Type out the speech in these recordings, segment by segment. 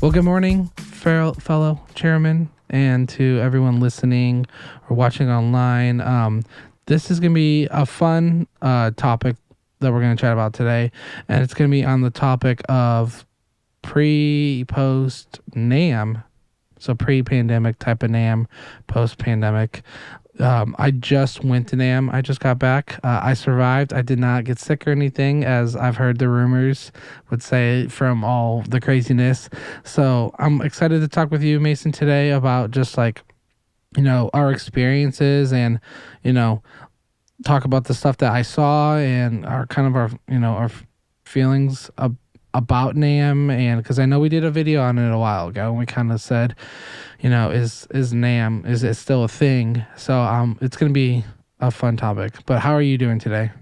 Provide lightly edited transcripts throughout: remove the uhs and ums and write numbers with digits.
Well, good morning, fellow chairmen, and to everyone listening or watching online. This is going to be a fun topic that we're going to chat about today, and it's going to be on the topic of post Namm. So pre-pandemic type of Namm, post-pandemic. I just went to Namm. I just got back. I survived. I did not get sick or anything, as I've heard the rumors would say from all the craziness. So I'm excited to talk with you, Mason, today about just like, our experiences and, talk about the stuff that I saw and our feelings about Namm. And because I know we did a video on it a while ago and we kind of said, is Namm, is it still a thing? So it's going to be a fun topic. But how are you doing today?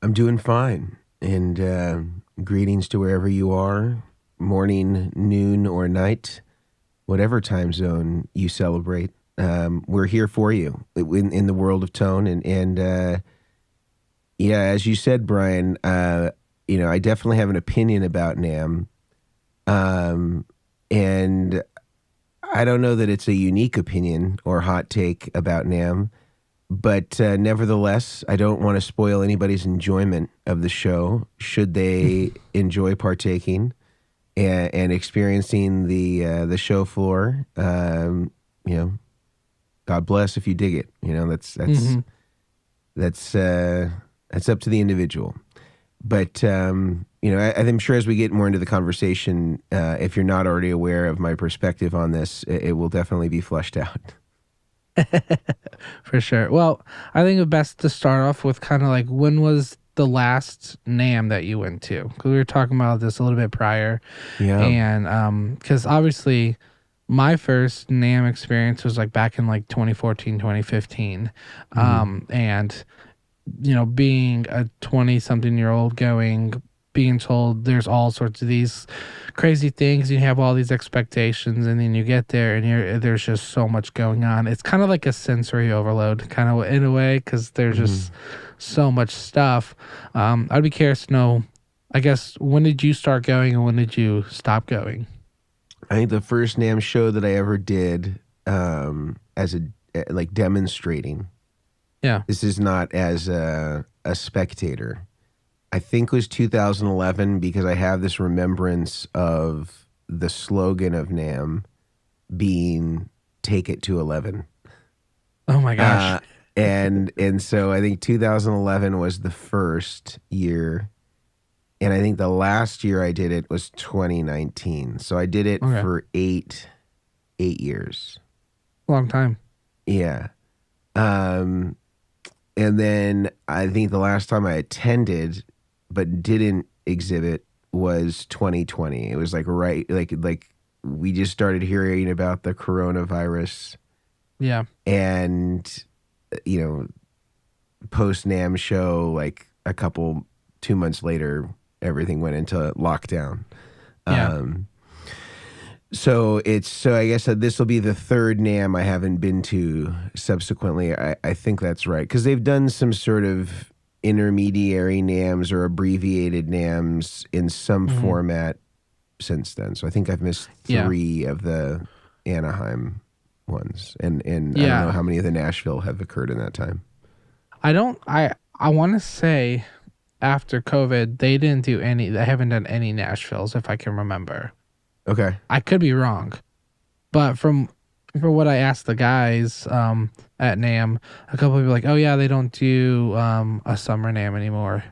I'm doing fine. And greetings to wherever you are, morning, noon, or night, whatever time zone you celebrate. We're here for you in the world of tone. And yeah, as you said, Brian, I definitely have an opinion about Namm. And I don't know that it's a unique opinion or hot take about Namm, but nevertheless, I don't want to spoil anybody's enjoyment of the show should they enjoy partaking and experiencing the show floor. God bless if you dig it. That's up to the individual. But, I'm sure as we get more into the conversation, if you're not already aware of my perspective on this, it will definitely be fleshed out. For sure. Well, I think it's best to start off with kind of like, when was the last Namm that you went to? Because we were talking about this a little bit prior. Yeah. And because obviously my first Namm experience was like back in like 2014, 2015. And being a 20-something-year-old being told there's all sorts of these crazy things, you have all these expectations, and then you get there and there's just so much going on. It's kind of like a sensory overload, kind of in a way, because there's just so much stuff. I'd be curious to know, I guess, when did you start going and when did you stop going? I think the first Namm show that I ever did as demonstrating. Yeah. This is not as a spectator. I think it was 2011 because I have this remembrance of the slogan of Namm being "Take it to 11." Oh my gosh. And so I think 2011 was the first year. And I think the last year I did it was 2019. So I did it for eight years. Long time. Yeah. And then I think the last time I attended but didn't exhibit was 2020. It was like we just started hearing about the coronavirus. Yeah. And post Namm show, like 2 months later, everything went into lockdown. Yeah. So I guess that this will be the third Namm I haven't been to subsequently. I think that's right. Because they've done some sort of intermediary Namms or abbreviated Namms in some format since then. So I think I've missed 3 of the Anaheim ones. And I don't know how many of the Nashville have occurred in that time. I want to say after COVID, they haven't done any Nashvilles, if I can remember. Okay. I could be wrong, but from what I asked the guys at Namm, a couple of people were like, oh yeah, they don't do a summer Namm anymore.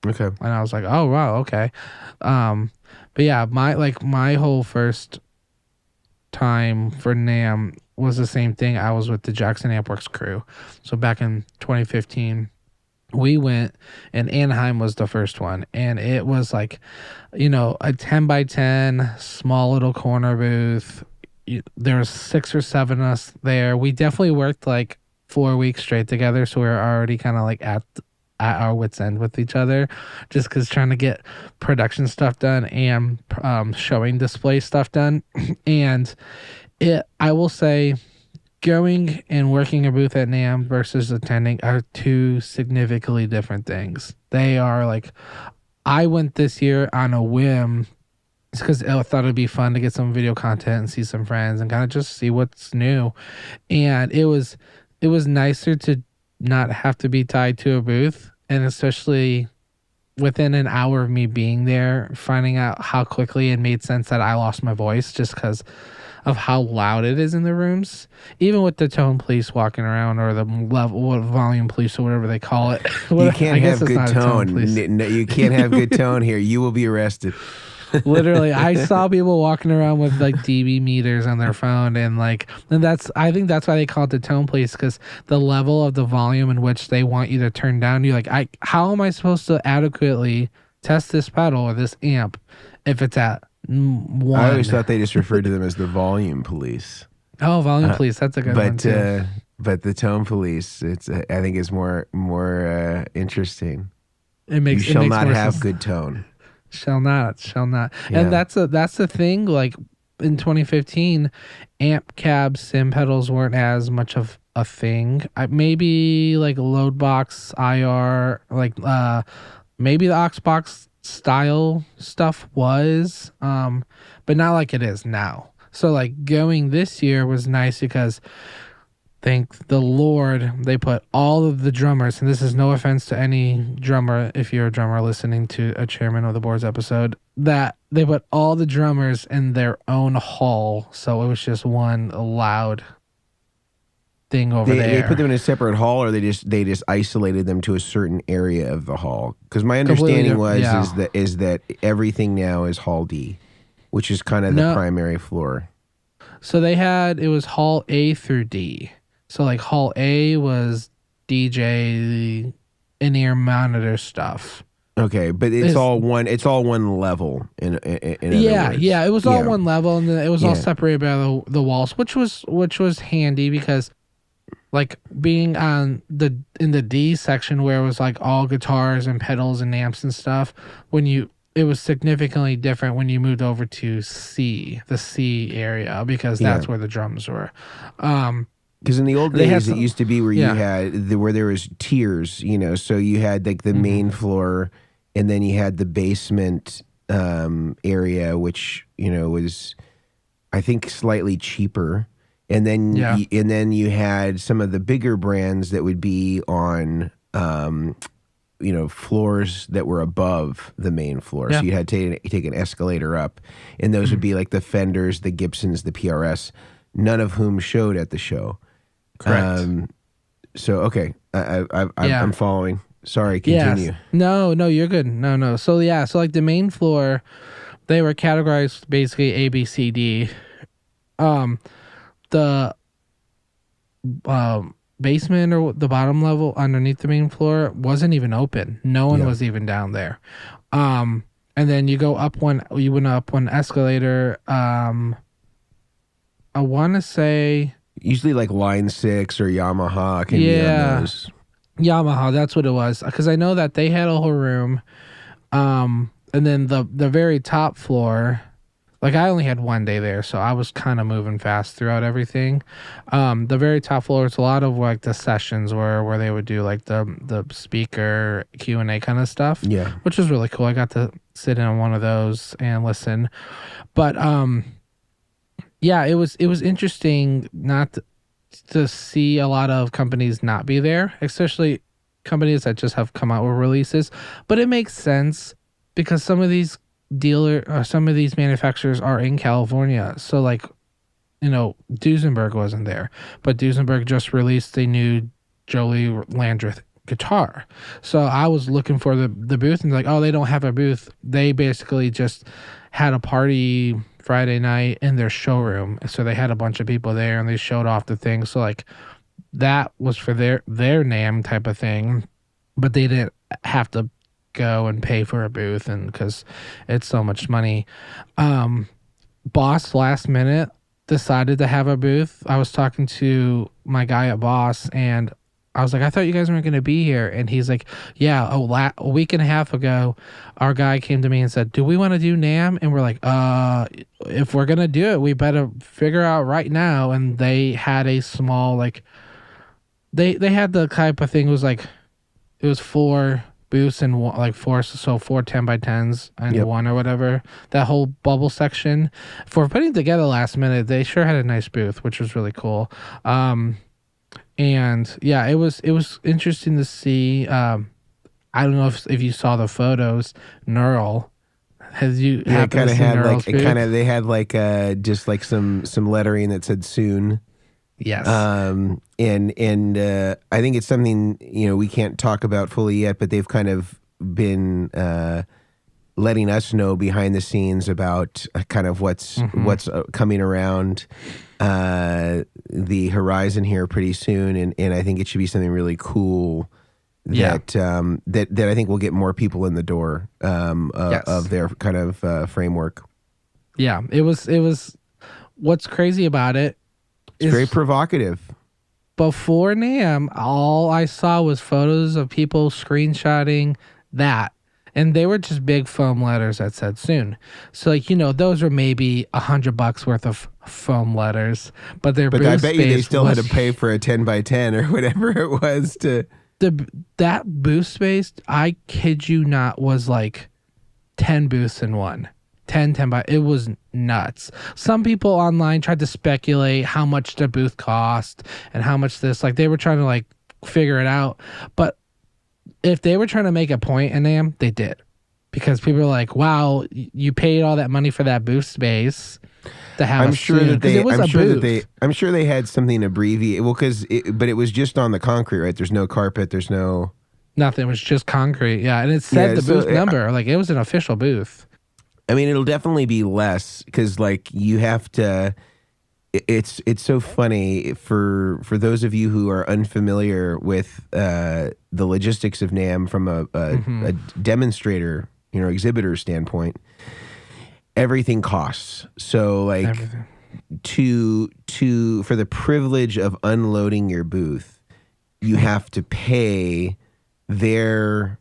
Okay. And I was like, oh wow, okay. But yeah, my whole first time for Namm was the same thing. I was with the Jackson Ampworks crew. So back in 2015, we went, and Anaheim was the first one, and it was like, a 10x10 small little corner booth. There was 6 or 7 of us there. We definitely worked like 4 weeks straight together, so we were already kind of like at our wits' end with each other, just because trying to get production stuff done and showing display stuff done. And I will say, going and working a booth at Namm versus attending are 2 significantly different things. They are like, I went this year on a whim It's because I thought it'd be fun to get some video content and see some friends and kind of just see what's new. And it was nicer to not have to be tied to a booth, and especially within an hour of me being there, finding out how quickly it made sense that I lost my voice just because of how loud it is in the rooms. Even with the tone police walking around, or the level, what volume police, or whatever they call it. You can't I guess have it's good not a tone tone. police. No, you can't have good tone here. You will be arrested. Literally, I saw people walking around with like dB meters on their phone, and I think that's why they call it the tone police, because the level of the volume in which they want you to turn down. You're like, how am I supposed to adequately test this pedal or this amp if it's at one? I always thought they just referred to them as the volume police. Oh, volume police, that's a good one too. But the tone police, I think is more interesting. You shall not have good tone. Shall not. Yeah. And that's the thing. Like in 2015, amp cab sim pedals weren't as much of a thing. Maybe like load box IR, like maybe the Oxbox style stuff was, but not like it is now. So like going this year was nice because, thank the Lord, they put all of the drummers, and this is no offense to any drummer, if you're a drummer listening to a Chairman of the Boards episode, that they put all the drummers in their own hall. So it was just one loud thing over there. They put them in a separate hall, or they just isolated them to a certain area of the hall? Because my understanding is that everything now is Hall D, which is kind of the primary floor. So it was Hall A through D. So like Hall A was DJ, in-ear monitor stuff. Okay, but it's all one level in yeah, words. Yeah, it was all one level, and it was all separated by the walls, which was handy because like being in the D section where it was like all guitars and pedals and amps and stuff, it was significantly different when you moved over to the C area, because that's where the drums were. Because in the old days, it used to be where where there was tiers, so you had like the main floor, and then you had the basement area, which was, I think, slightly cheaper, and then you had some of the bigger brands that would be on floors that were above the main floor. So you had to take an escalator up, and those would be like the Fenders, the Gibsons, the PRS, none of whom showed at the show. Correct. So okay, I'm following. Sorry, continue. Yes. No, you're good. No. So like the main floor, they were categorized basically A, B, C, D. The basement, or the bottom level underneath the main floor, wasn't even open. No one was even down there. And then you went up one escalator. I want to say, usually like Line 6 or Yamaha can be on those. Yamaha, that's what it was. Because I know that they had a whole room. And then the very top floor, like I only had one day there, so I was kind of moving fast throughout everything. The very top floor is a lot of like the sessions where they would do like the speaker Q&A kind of stuff. Yeah. Which was really cool. I got to sit in on one of those and listen. But it was interesting not to see a lot of companies not be there, especially companies that just have come out with releases. But it makes sense because some of these manufacturers are in California. So like, Duesenberg wasn't there, but Duesenberg just released a new Jolie Landreth guitar. So I was looking for the booth, and like, oh, they don't have a booth. They basically just had a party Friday night in their showroom. So they had a bunch of people there, and they showed off the thing. So like that was for their NAMM type of thing, but they didn't have to go and pay for a booth, and because it's so much money. Boss last minute decided to have a booth. I was talking to my guy at Boss, and I was like, I thought you guys weren't going to be here. And he's like, yeah, a week and a half ago, our guy came to me and said, do we want to do NAMM? And we're like, if we're going to do it, we better figure out right now. And they had a small, like, they had the type of thing, it was like, it was 4 booths in one, like four 10x10s and Yep. one or whatever. That whole bubble section for putting together last minute. They sure had a nice booth, which was really cool. And yeah, it was interesting to see. I don't know if you saw the photos. Neural, has you Yeah, it happened kind to of see had Neural's like booth? they had like just like some lettering that said soon. Yes. And I think it's something, we can't talk about fully yet, but they've kind of been letting us know behind the scenes about kind of what's coming around the horizon here pretty soon, and I think it should be something really cool that that I think will get more people in the door of their kind of framework. Yeah, it was. What's crazy about it It's is very provocative. before Nam, all I saw was photos of people screenshotting that. And they were just big foam letters that said soon. So, like, those are maybe $100 worth of foam letters. But their But booth I bet you they space still had was to pay for a 10x10 or whatever it was to. that booth space, I kid you not, was like 10 booths in one. 10 by it was nuts. Some people online tried to speculate how much the booth cost and how much this, like, they were trying to like figure it out. But if they were trying to make a point in them, they did, because people are like, wow, you paid all that money for that booth space to have. I'm sure they had something abbreviated. Well, but it was just on the concrete, right? There's no carpet. There's no nothing. It was just concrete. Yeah, and it said the booth number. Like, it was an official booth. I mean, it'll definitely be less because, like, you have to. It's so funny for those of you who are unfamiliar with the logistics of Namm from a demonstrator, exhibitor standpoint. Everything costs. So, like, Everything. for the privilege of unloading your booth, you have to pay their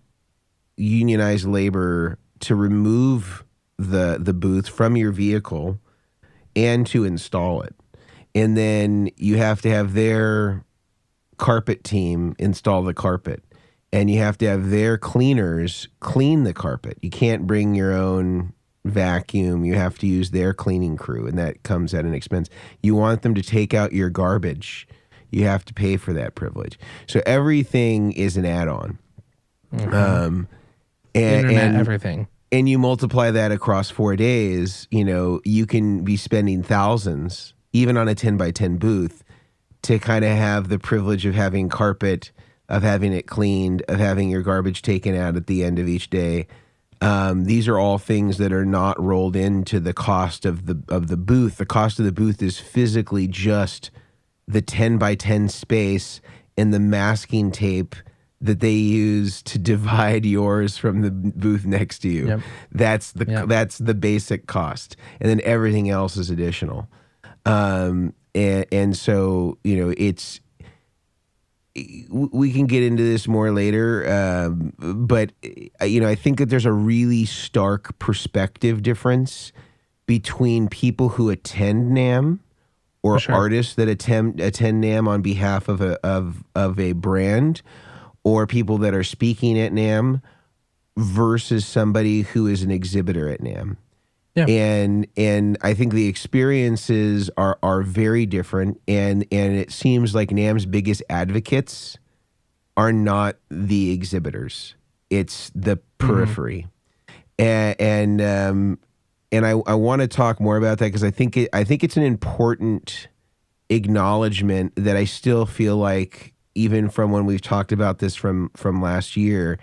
unionized labor to remove the booth from your vehicle and to install it. And then you have to have their carpet team install the carpet. And you have to have their cleaners clean the carpet. You can't bring your own vacuum. You have to use their cleaning crew, and that comes at an expense. You want them to take out your garbage. You have to pay for that privilege. So everything is an add-on. Internet, everything. And you multiply that across 4 days, you can be spending thousands, even on a 10x10 booth, to kind of have the privilege of having carpet, of having it cleaned, of having your garbage taken out at the end of each day. These are all things that are not rolled into the cost of the booth. The cost of the booth is physically just the 10x10 space and the masking tape that they use to divide yours from the booth next to you. Yep. That's the basic cost, and then everything else is additional. And so it's, we can get into this more later, but I think that there's a really stark perspective difference between people who attend Namm or artists that attend Namm on behalf of a brand, or people that are speaking at Namm versus somebody who is an exhibitor at Namm. Yeah. And I think the experiences are very different, and it seems like Namm's biggest advocates are not the exhibitors. It's the periphery. And I want to talk more about that, because I think it's an important acknowledgement that I still feel like, even from when we've talked about this from last year,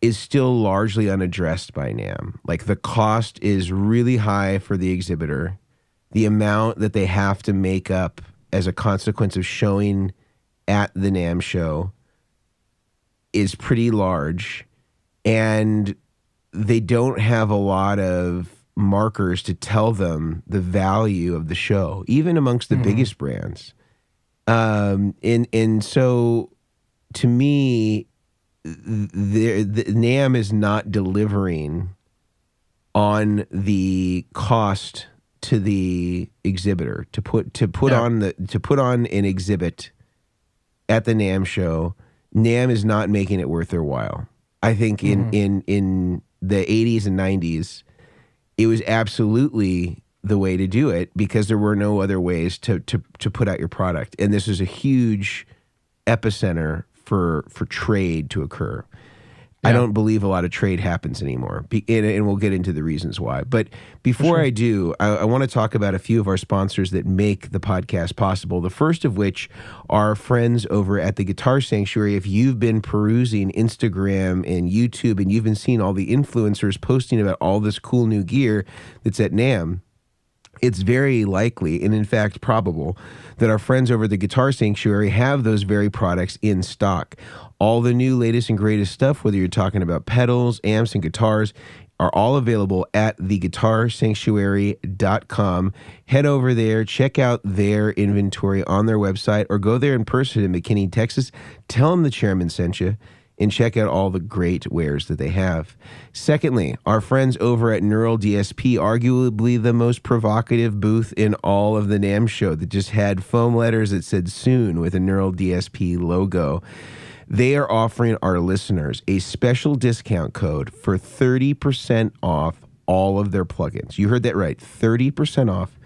is still largely unaddressed by Namm. Like, the cost is really high for the exhibitor. The amount that they have to make up as a consequence of showing at the Namm show is pretty large, and they don't have a lot of markers to tell them the value of the show, even amongst the biggest brands. And so, to me, the Namm is not delivering on the cost to the exhibitor to put on an exhibit at the Namm show. Namm is not making it worth their while. I think in the 80s and 90s, it was absolutely the way to do it because there were no other ways to put out your product. And this is a huge epicenter for trade to occur. I don't believe a lot of trade happens anymore, and we'll get into the reasons why. But before I do, I want to talk about a few of our sponsors that make the podcast possible. The first of which are friends over at the Guitar Sanctuary. If you've been perusing Instagram and YouTube and you've been seeing all the influencers posting about all this cool new gear that's at Namm, it's very likely, and in fact probable, that our friends over at the Guitar Sanctuary have those very products in stock. All the new latest and greatest stuff, whether you're talking about pedals, amps, and guitars, are all available at theguitarsanctuary.com. Head over there, check out their inventory on their website, or go there in person in McKinney, Texas. Tell them the chairman sent you, and check out all the great wares that they have. Secondly, our friends over at Neural DSP, arguably the most provocative booth in all of the NAMM show, that just had foam letters that said soon with a Neural DSP logo. They are offering our listeners a special discount code for 30% off all of their plugins. You heard that right, 30% off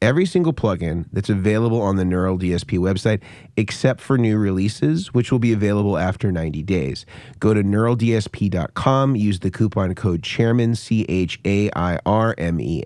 every single plugin that's available on the Neural DSP website, except for new releases, which will be available after 90 days. Go to neuraldsp.com, use the coupon code Chairmen, CHAIRMEN,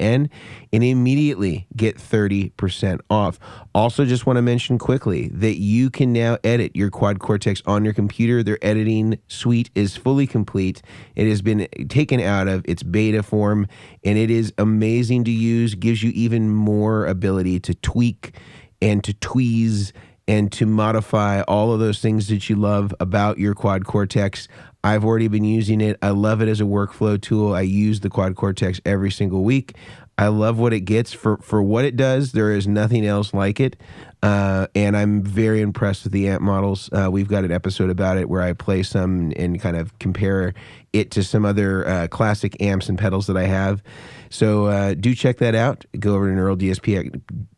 and immediately get 30% off. Also, just want to mention quickly that you can now edit your Quad Cortex on your computer. Their editing suite is fully complete. It has been taken out of its beta form, and it is amazing to use, gives you even more ability to tweak and to tweeze and to modify all of those things that you love about your Quad Cortex. I've already been using it. I love it as a workflow tool. I use the Quad Cortex every single week. I love what it gets for what it does. There is nothing else like it. And I'm very impressed with the amp models. We've got an episode about it where I play some and kind of compare it to some other classic amps and pedals that I have. So do check that out. Go over to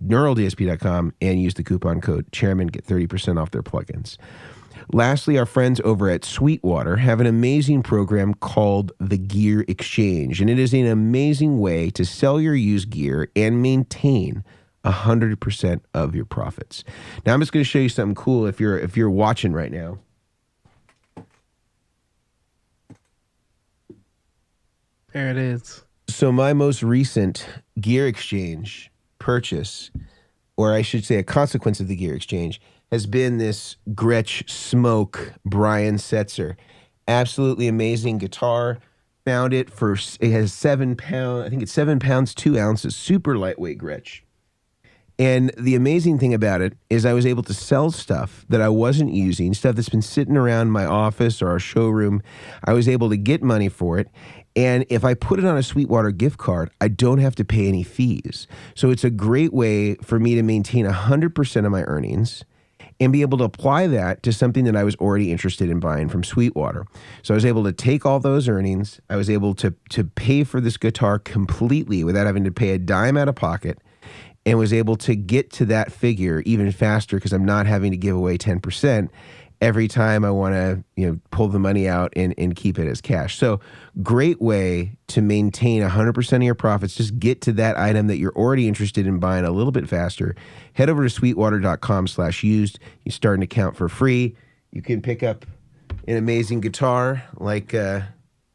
neuraldsp.com and use the coupon code Chairman, get 30% off their plugins. Lastly, our friends over at Sweetwater have an amazing program called the Gear Exchange, and it is an amazing way to sell your used gear and maintain 100% of your profits. Now, I'm just going to show you something cool if you're watching right now. There it is. So my most recent Gear Exchange purchase, or I should say a consequence of the Gear Exchange, has been this Gretsch Smoke Brian Setzer. Absolutely amazing guitar. Found it for, it has 7 pounds, I think it's 7 pounds, 2 ounces, super lightweight Gretsch. And the amazing thing about it is I was able to sell stuff that I wasn't using, stuff that's been sitting around my office or our showroom. I was able to get money for it. And if I put it on a Sweetwater gift card, I don't have to pay any fees. So it's a great way for me to maintain 100% of my earnings and be able to apply that to something that I was already interested in buying from Sweetwater. So I was able to take all those earnings. I was able to pay for this guitar completely without having to pay a dime out of pocket, and was able to get to that figure even faster because I'm not having to give away 10% every time I want to, pull the money out and keep it as cash. So great way to maintain 100% of your profits. Just get to that item that you're already interested in buying a little bit faster. Head over to sweetwater.com/used. You start an account for free. You can pick up an amazing guitar like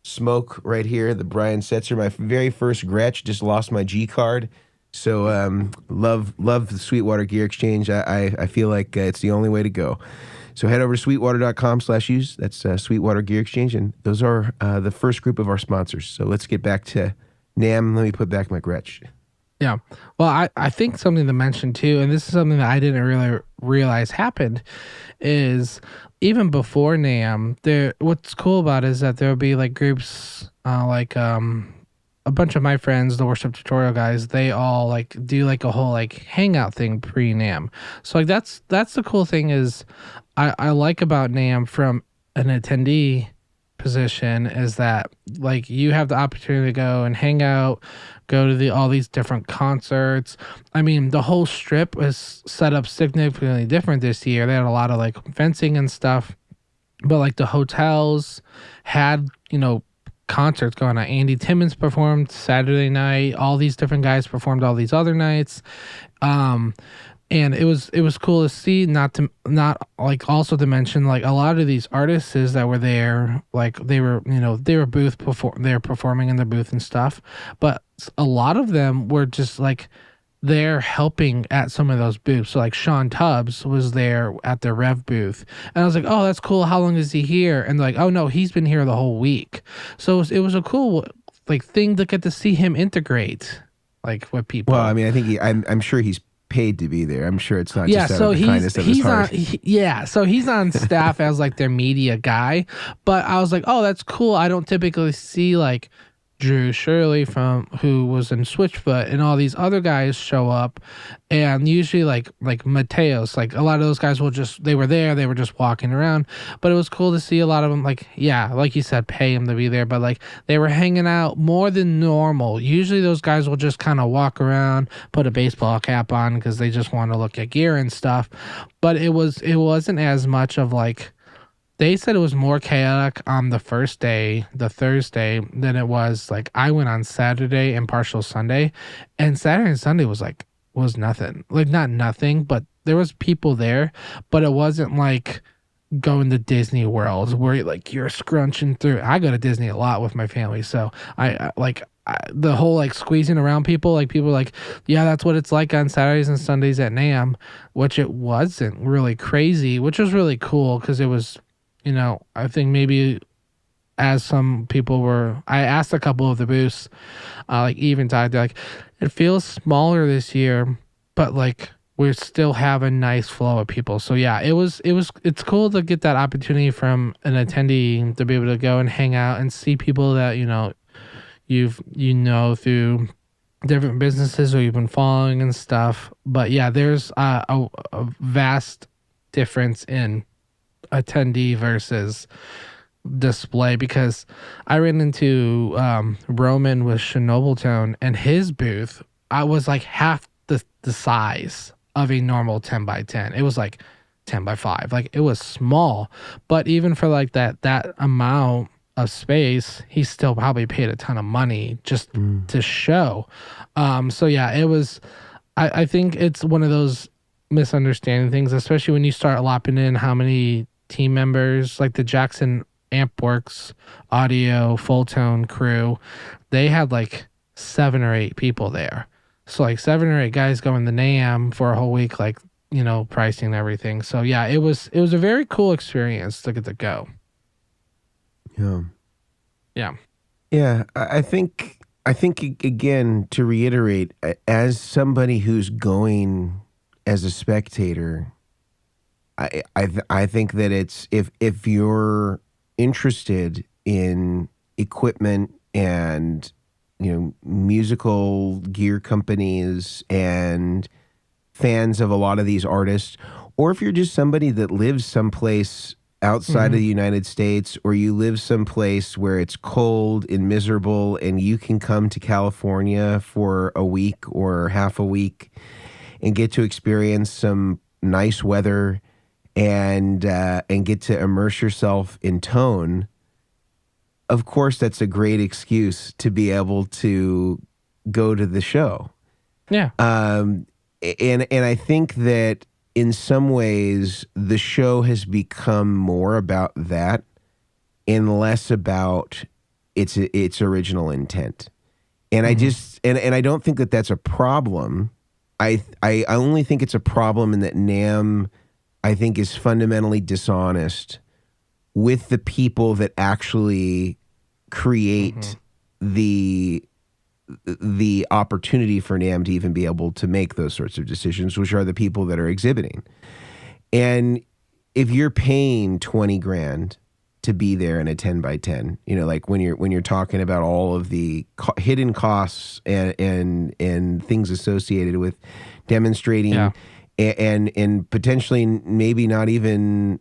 Smoke right here, the Brian Setzer. My very first Gretsch, just lost my G card. So love the Sweetwater Gear Exchange. I feel like it's the only way to go. So head over to sweetwater.com/use. That's Sweetwater Gear Exchange. And those are the first group of our sponsors. So let's get back to Namm. Let me put back my Gretsch. Yeah. Well, I think something to mention too, and this is something that I didn't really realize happened, is even before Namm, what's cool about it is that there'll be like groups a bunch of my friends, the worship tutorial guys, they all like do like a whole like hangout thing pre-Namm. So like that's the cool thing is I like about Namm from an attendee position is that like you have the opportunity to go and hang out, go to all these different concerts. I mean, the whole strip was set up significantly different this year. They had a lot of like fencing and stuff. but like the hotels had, concerts going on. Andy Timmons performed Saturday night. All these different guys performed all these other nights. Um, and it was cool to see, not like also to mention like a lot of these artists that were there, like they were they're performing in the booth and stuff, but a lot of them were just like there helping at some of those booths. So like Sean Tubbs was there at the Rev booth, and I was like, oh, that's cool, how long is he here? And they're like, oh no, he's been here the whole week. So it was a cool like thing to get to see him integrate like with people. Well, I mean, I think I'm sure he's paid to be there. I'm sure it's not just out so of the kindness of his heart. So he's on staff as like their media guy. But I was like, oh, that's cool. I don't typically see like Drew Shirley who was in Switchfoot and all these other guys show up, and usually like Mateos, like a lot of those guys they were there, they were just walking around. But it was cool to see a lot of them, like, yeah, like you said, pay them to be there, but like they were hanging out more than normal. Usually those guys will just kind of walk around, put a baseball cap on because they just want to look at gear and stuff. But it wasn't as much of like, they said it was more chaotic on the first day, the Thursday, than it was like I went on Saturday and partial Sunday, and Saturday and Sunday was nothing. Like not nothing, but there was people there, but it wasn't like going to Disney World where you're scrunching through. I go to Disney a lot with my family, so the whole like squeezing around people, like people like, yeah, that's what it's like on Saturdays and Sundays at Namm, which it wasn't really crazy, which was really cool because it was. I think maybe as some people I asked a couple of the booths, like Eventide, they're like, it feels smaller this year, but like we still have a nice flow of people. So yeah, it's cool to get that opportunity from an attendee to be able to go and hang out and see people that, through different businesses or you've been following and stuff. But yeah, there's a vast difference in attendee versus display, because I ran into Roman with Shinobletown, and his booth, I was like half the size of a normal 10 by 10. It was like 10 by 5. Like it was small, but even for like that amount of space, he still probably paid a ton of money just to show. So yeah, it was, I think it's one of those misunderstanding things, especially when you start lopping in how many team members, like the Jackson Ampworks audio full tone crew, they had like 7 or 8 people there. So like 7 or 8 guys going to Namm for a whole week, like, pricing and everything. So yeah, it was a very cool experience to get to go. Yeah. I think again, to reiterate, as somebody who's going as a spectator, I think that it's if you're interested in equipment and musical gear companies and fans of a lot of these artists, or if you're just somebody that lives someplace outside of the United States, or you live someplace where it's cold and miserable and you can come to California for a week or half a week and get to experience some nice weather and get to immerse yourself in tone, of course, that's a great excuse to be able to go to the show. Yeah. And I think that in some ways the show has become more about that and less about its original intent. And I just and I don't think that that's a problem. I only think it's a problem in that Namm, I think, is fundamentally dishonest with the people that actually create the opportunity for Namm to even be able to make those sorts of decisions, which are the people that are exhibiting. And if you're paying 20 grand to be there in a 10 by 10, like when you're talking about all of the hidden costs and things associated with demonstrating, and potentially maybe not even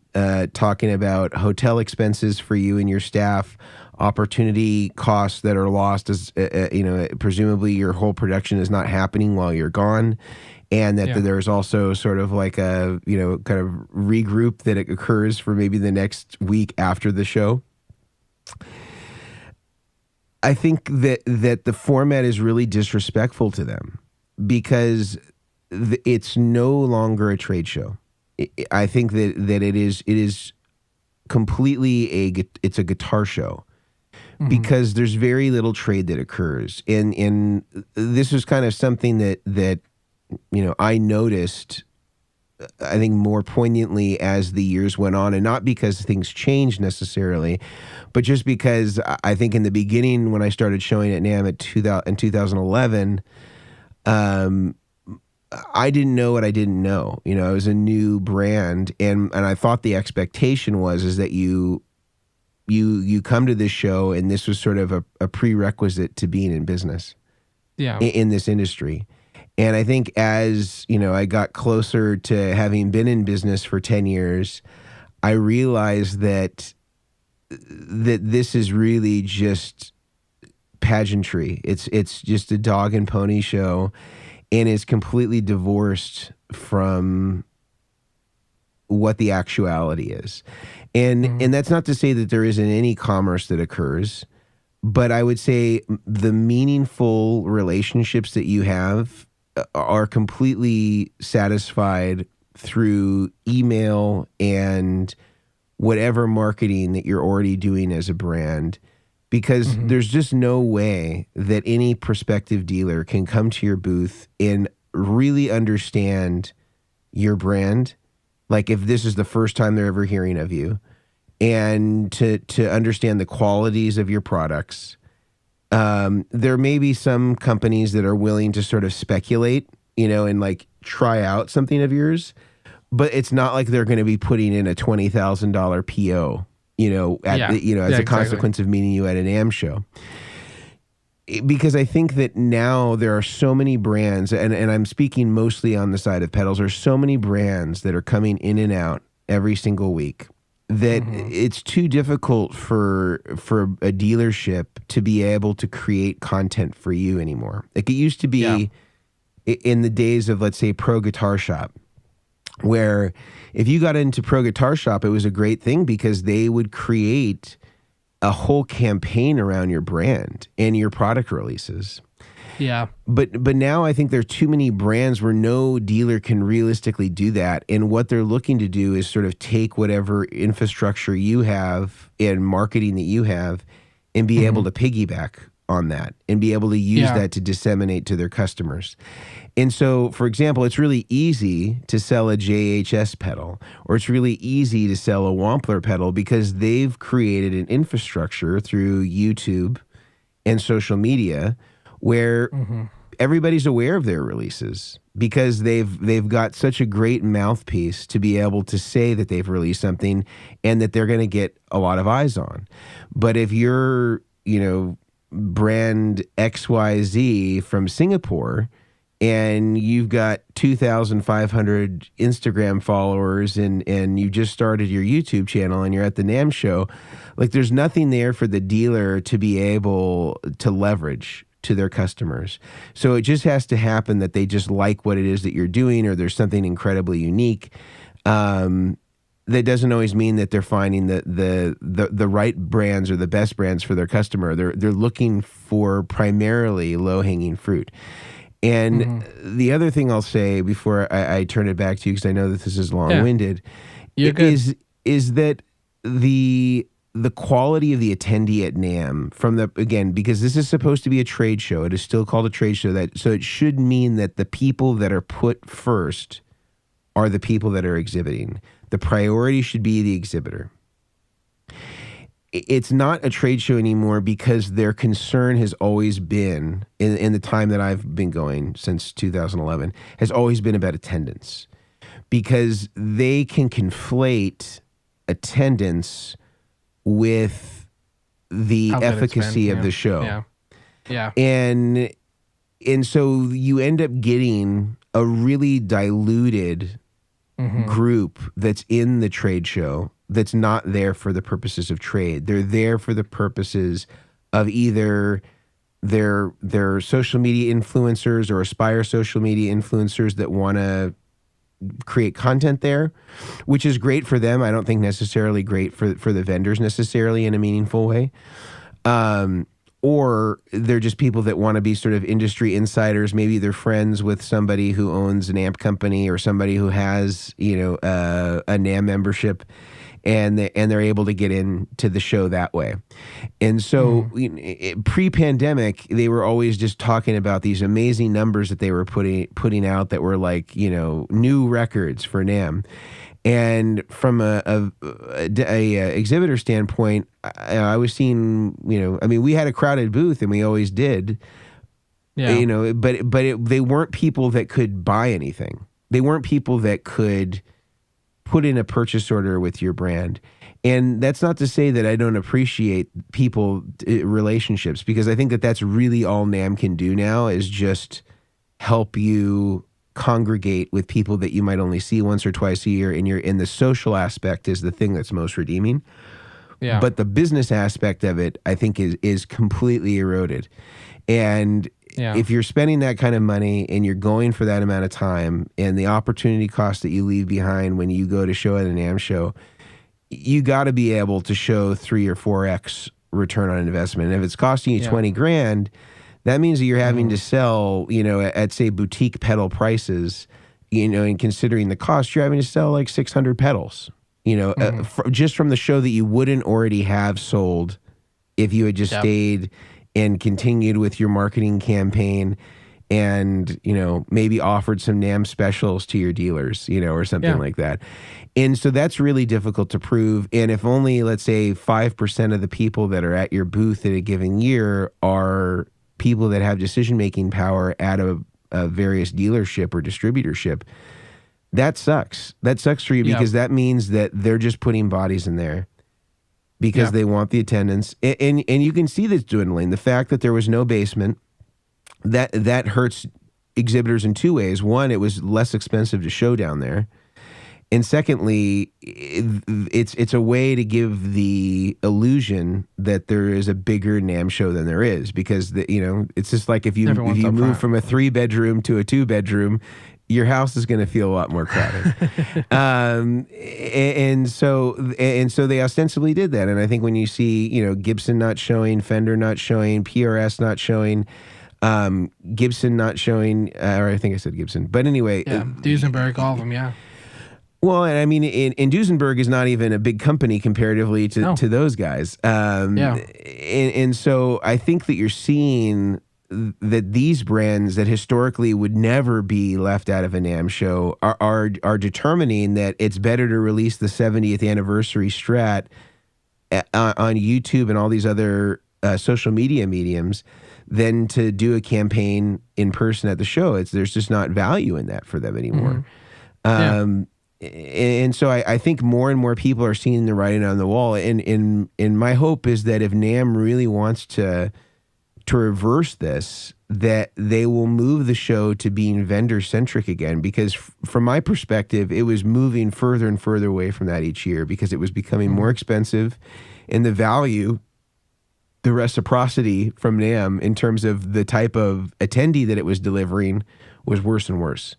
talking about hotel expenses for you and your staff, opportunity costs that are lost as presumably your whole production is not happening while you're gone, and that Yeah. there's also sort of like a, kind of regroup that occurs for maybe the next week after the show. I think that the format is really disrespectful to them because it's no longer a trade show. I think that it is completely it's a guitar show because there's very little trade that occurs. And this was kind of something that I noticed, I think, more poignantly as the years went on, and not because things changed necessarily, but just because I think in the beginning when I started showing at NAMM in 2011, I didn't know what I didn't know. It was a new brand, and I thought the expectation is that you come to this show, and this was sort of a prerequisite to being in business, in this industry. And I think as, I got closer to having been in business for 10 years, I realized that this is really just pageantry. It's just a dog and pony show, and it's completely divorced from what the actuality is. And that's not to say that there isn't any commerce that occurs, but I would say the meaningful relationships that you have are completely satisfied through email and whatever marketing that you're already doing as a brand, because there's just no way that any prospective dealer can come to your booth and really understand your brand. Like if this is the first time they're ever hearing of you, and to understand the qualities of your products. There may be some companies that are willing to sort of speculate, and like try out something of yours, but it's not like they're going to be putting in a $20,000 PO, as a consequence of meeting you at an AM show. Because I think that now there are so many brands, and I'm speaking mostly on the side of pedals, there's so many brands that are coming in and out every single week that it's too difficult for a dealership to be able to create content for you anymore. Like it used to be in the days of, let's say, Pro Guitar Shop, where if you got into Pro Guitar Shop, it was a great thing because they would create a whole campaign around your brand and your product releases. Yeah. But now I think there are too many brands where no dealer can realistically do that. And what they're looking to do is sort of take whatever infrastructure you have and marketing that you have and be able to piggyback on that and be able to use that to disseminate to their customers. And so, for example, it's really easy to sell a JHS pedal, or it's really easy to sell a Wampler pedal because they've created an infrastructure through YouTube and social media where everybody's aware of their releases because they've got such a great mouthpiece to be able to say that they've released something and that they're going to get a lot of eyes on. But if you're, brand XYZ from Singapore and you've got 2,500 Instagram followers and you just started your YouTube channel and you're at the NAMM show, like there's nothing there for the dealer to be able to leverage to their customers. So it just has to happen that they just like what it is that you're doing, or there's something incredibly unique. That doesn't always mean that they're finding the right brands or the best brands for their customer. They're looking for primarily low-hanging fruit. And the other thing I'll say before I turn it back to you, because I know that this is long-winded, is that the quality of the attendee at NAMM again, because this is supposed to be a trade show, it is still called a trade show, so it should mean that the people that are put first are the people that are exhibiting. The priority should be the exhibitor. It's not a trade show anymore because their concern has always been, in the time that I've been going since 2011, has always been about attendance. Because they can conflate attendance with the efficacy of the show. Yeah. And so you end up getting a really diluted group that's in the trade show that's not there for the purposes of trade. They're there for the purposes of either they're social media influencers or aspire social media influencers that want to create content there, which is great for them. I don't think necessarily great for the vendors necessarily in a meaningful way. Or they're just people that want to be sort of industry insiders. Maybe they're friends with somebody who owns an amp company or somebody who has, a Namm membership, and they're able to get into the show that way. And so pre-pandemic, they were always just talking about these amazing numbers that they were putting out that were like, new records for Namm. And from a exhibitor standpoint, I was seeing, we had a crowded booth, and we always did. Yeah. They weren't people that could buy anything. They weren't people that could put in a purchase order with your brand. And that's not to say that I don't appreciate relationships, because I think that that's really all Namm can do now, is just help you congregate with people that you might only see once or twice a year, and you're in the social aspect is the thing that's most redeeming. Yeah. But the business aspect of it, I think, is completely eroded. And if you're spending that kind of money and you're going for that amount of time, and the opportunity cost that you leave behind when you go to show at an Namm show, you got to be able to show 3 or 4x return on investment. And if it's costing you 20 grand, that means that you're having to sell, at say boutique pedal prices, and considering the cost, you're having to sell like 600 pedals, just from the show that you wouldn't already have sold if you had just stayed and continued with your marketing campaign and, maybe offered some Namm specials to your dealers, or something like that. And so that's really difficult to prove. And if only, let's say, 5% of the people that are at your booth at a given year are people that have decision-making power at a various dealership or distributorship, that sucks. That sucks for you, because that means that they're just putting bodies in there because they want the attendance. And you can see this dwindling. The fact that there was no basement, that hurts exhibitors in two ways. One, it was less expensive to show down there. And secondly, it's a way to give the illusion that there is a bigger Namm show than there is, because it's just like if you move from a 3-bedroom to a 2-bedroom, your house is going to feel a lot more crowded. and so they ostensibly did that. And I think when you see Gibson not showing, Fender not showing, PRS not showing, Gibson not showing, or I think I said Gibson, but anyway, Duesenberg, all of them, Well, and I mean, and Duesenberg is not even a big company comparatively to those guys. And so I think that you're seeing that these brands that historically would never be left out of a Namm show are determining that it's better to release the 70th anniversary Strat on YouTube and all these other social media mediums than to do a campaign in person at the show. There's just not value in that for them anymore. And so I think more and more people are seeing the writing on the wall. And my hope is that if Namm really wants to reverse this, that they will move the show to being vendor-centric again. Because from my perspective, it was moving further and further away from that each year, because it was becoming more expensive, and the value, the reciprocity from Namm in terms of the type of attendee that it was delivering was worse and worse.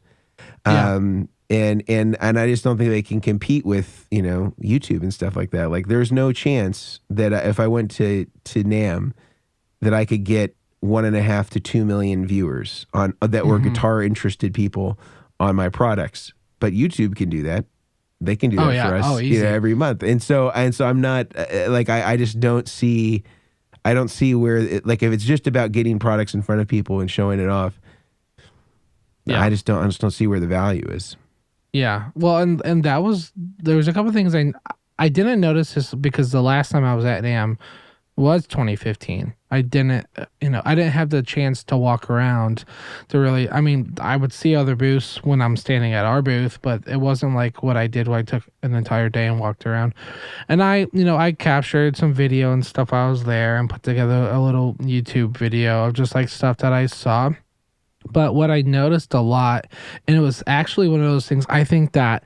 And I just don't think they can compete with, YouTube and stuff like that. Like, there's no chance that if I went to Namm that I could get 1.5 to 2 million viewers on that were guitar interested people on my products. But YouTube can do that. They can do that for us, every month. And so I'm not I just don't see. I don't see where if it's just about getting products in front of people and showing it off. I just don't see where the value is. Yeah. Well, and there was a couple of things I didn't notice this, because the last time I was at NAMM was 2015. I didn't have the chance to walk around to really, I would see other booths when I'm standing at our booth, but it wasn't like what I did where I took an entire day and walked around. And I captured some video and stuff while I was there and put together a little YouTube video of just like stuff that I saw. But what I noticed a lot, and it was actually one of those things, I think that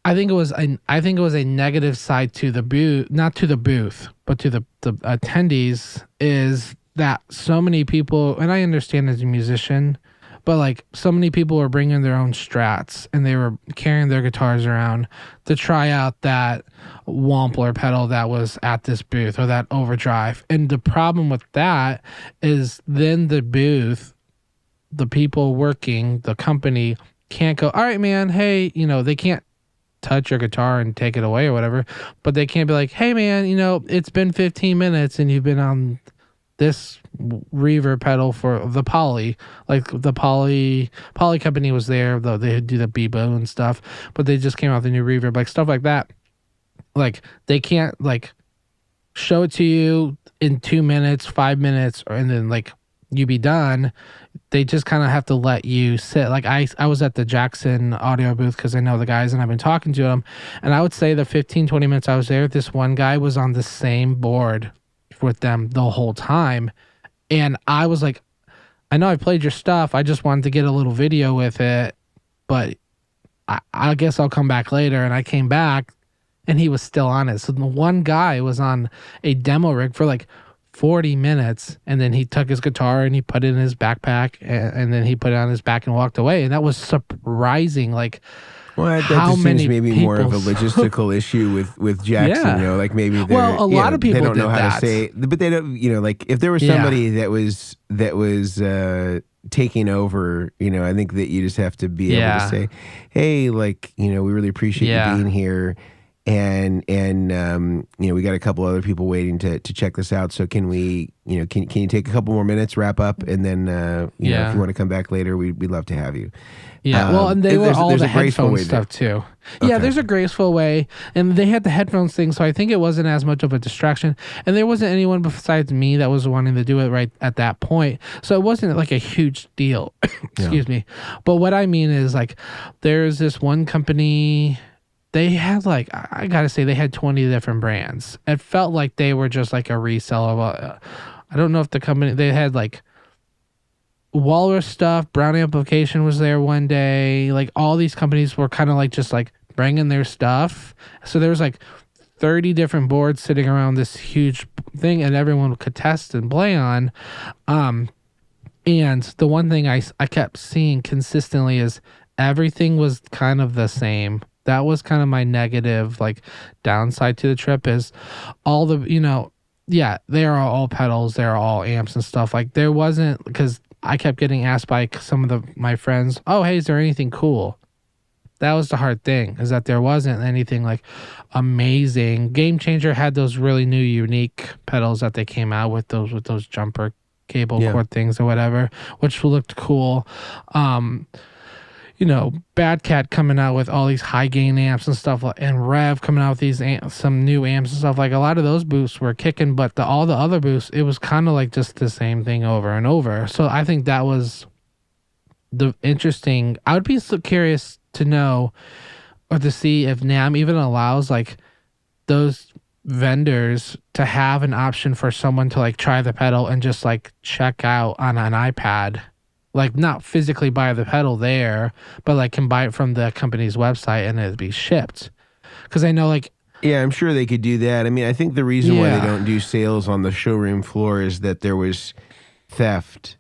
I think it was a negative side to the booth, not to the booth, but to the attendees, is that so many people, and I understand as a musician, but like so many people were bringing their own strats and they were carrying their guitars around to try out that Wampler pedal that was at this booth or that overdrive. And the problem with that is then the booth, the people working, the company can't go, all right, man, hey, they can't touch your guitar and take it away or whatever, but they can't be like, hey, man, it's been 15 minutes and you've been on this reverb pedal for the Poly. Like the Poly company was there, though they do the Bebo and stuff, but they just came out with the new reverb, like stuff like that. Like they can't like show it to you in 2 minutes, 5 minutes, and then like you be done. They just kind of have to let you sit. Like I was at the Jackson audio booth because I know the guys and I've been talking to them. And I would say the 15, 20 minutes I was there, this one guy was on the same board with them the whole time. And I was like, I know I played your stuff. I just wanted to get a little video with it, but I guess I'll come back later. And I came back and he was still on it. So the one guy was on a demo rig for like 40 minutes, and then he took his guitar and he put it in his backpack, and then he put it on his back and walked away. And that was surprising. Like, well, that how just many seems maybe more of a logistical issue with Jackson. Yeah. Like maybe a lot of people they don't know did how that. to say, but they don't. Like if there was somebody that was taking over, I think that you just have to be able to say, hey, like we really appreciate you being here. And we got a couple other people waiting to check this out. So can we, can you take a couple more minutes, wrap up, and then if you want to come back later, we'd love to have you. Yeah, well, and they were all the headphone stuff too. Okay. Yeah, there's a graceful way, and they had the headphones thing, so I think it wasn't as much of a distraction. And there wasn't anyone besides me that was wanting to do it right at that point, so it wasn't like a huge deal. Excuse me. But what I mean is like, there's this one company. They had like, I gotta say, they had 20 different brands. It felt like they were just like a reseller. I don't know if the company, they had like Walrus stuff, Brown Amplification was there one day. Like all these companies were kind of like just like bringing their stuff. So there was like 30 different boards sitting around this huge thing, and everyone could test and play on. And the one thing I kept seeing consistently is everything was kind of the same. That was kind of my negative, like, downside to the trip is all the, they are all pedals, they're all amps and stuff. Like, there wasn't, because I kept getting asked by some of my friends, oh, hey, is there anything cool? That was the hard thing, is that there wasn't anything, like, amazing. Game Changer had those really new, unique pedals that they came out with those jumper cable cord things or whatever, which looked cool. Bad Cat coming out with all these high gain amps and stuff, and Rev coming out with these some new amps and stuff. Like a lot of those booths were kicking, but all the other booths, it was kind of like just the same thing over and over. So I think that was the interesting. I would be so curious to know or to see if Namm even allows like those vendors to have an option for someone to like try the pedal and just like check out on an iPad. Like not physically buy the pedal there, but like can buy it from the company's website and it'd be shipped. Because I know like... Yeah, I'm sure they could do that. I mean, I think the reason why they don't do sales on the showroom floor is that there was theft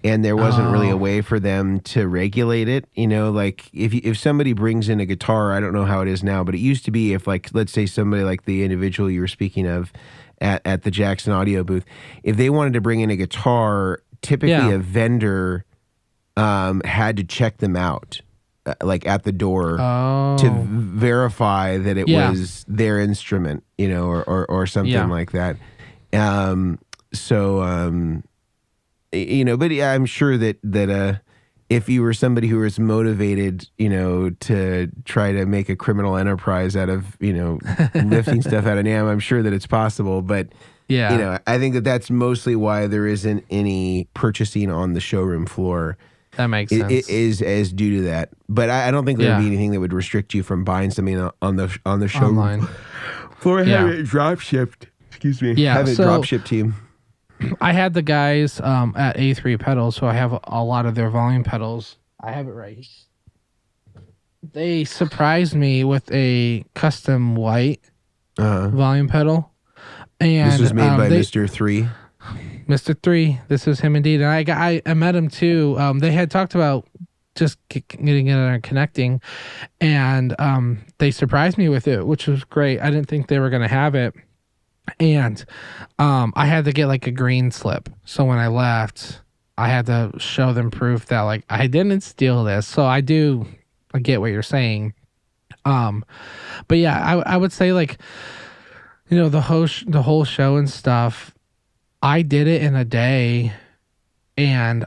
and there wasn't really a way for them to regulate it. Like if somebody brings in a guitar, I don't know how it is now, but it used to be if like, let's say somebody like the individual you were speaking of at the Jackson audio booth, if they wanted to bring in a guitar, typically a vendor... had to check them out, like at the door to verify that it was their instrument, or something like that. But yeah, I'm sure that if you were somebody who was motivated, to try to make a criminal enterprise out of, lifting stuff out of Namm, I'm sure that it's possible. But I think that's mostly why there isn't any purchasing on the showroom floor. That makes sense. It is due to that, but I don't think there would be anything that would restrict you from buying something on the show online for having it drop shipped. Excuse me. Yeah, having it drop shipped to you. I had the guys at A3 Pedals, so I have a lot of their volume pedals. I have it right here. they surprised me with a custom white Uh, volume pedal, this and was made by they Mr. Three. Mr. Three. This is him indeed, and I met him too. They had talked about just getting in and connecting, and they surprised me with it, which was great. I didn't think they were gonna have it, and I had to get like a green slip. So when I left, I had to show them proof that like I didn't steal this. So I get what you're saying. Um, but yeah, I would say like the whole show and stuff. I did it in a day, and